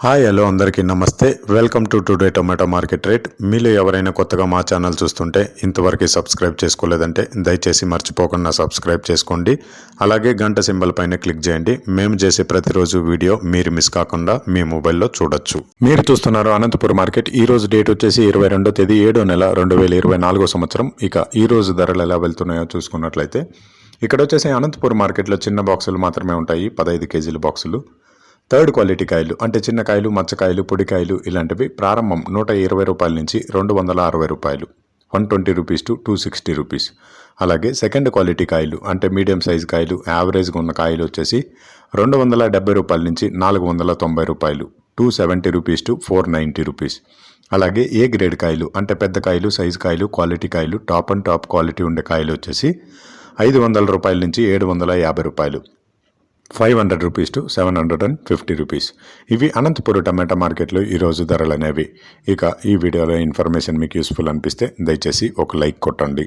Hi hello అందరికీ నమస్తే. Welcome to today tomato market rate. మీలో ఎవరైనా కొత్తగా మా ఛానల్ చూస్తుంటే ఇంతవరకు సబ్స్క్రైబ్ చేసుకోలేదంటే దయచేసి మర్చిపోకుండా సబ్స్క్రైబ్ చేసుకోండి. అలాగే గంట సింబల్ పైన క్లిక్ చేయండి. మేము చేసే ప్రతిరోజు వీడియో మీరు మిస్ కాకుండా మీ మొబైల్లో చూడొచ్చు. మీరు చూస్తున్నారు అనంతపురం మార్కెట్. ఈ రోజు డేట్ వచ్చేసి 22వ తేదీ 7వ నెల 2024 సంవత్సరం. ఇక ఈ రోజు ధరలు ఎలా వెళ్తున్నాయో చూసుకున్నట్లయితే ఇక్కడ వచ్చేసి అనంతపురం మార్కెట్లో చిన్న బాక్సులు మాత్రమే ఉంటాయి, 15 కేజీల బాక్సులు. థర్డ్ క్వాలిటీ కాయలు అంటే చిన్న కాయలు, మచ్చకాయలు, పొడికాయలు ఇలాంటివి ప్రారంభం 120 రూపాయల నుంచి 260 రూపాయలు, 120 రూపీస్ టు 260 రూపీస్. అలాగే సెకండ్ క్వాలిటీ కాయలు అంటే మీడియం సైజ్ కాయలు, యావరేజ్గా ఉన్న కాయలు వచ్చేసి 270 రూపాయల నుంచి 490 రూపాయలు, 270 రూపీస్ టు 490 రూపీస్. అలాగే ఏ గ్రేడ్ కాయలు అంటే పెద్ద కాయలు, సైజు కాయలు, క్వాలిటీ కాయలు, టాప్ అండ్ టాప్ క్వాలిటీ ఉండే కాయలు వచ్చేసి 500 రూపాయల నుంచి 750 రూపాయలు, 500 రూపీస్ టు 750 రూపీస్. ఇవి అనంతపురం టమాటా మార్కెట్లో ఈరోజు ధరలు అనేవి. ఇక ఈ వీడియోలో ఇన్ఫర్మేషన్ మీకు యూస్ఫుల్ అనిపిస్తే దయచేసి ఒక లైక్ కొట్టండి.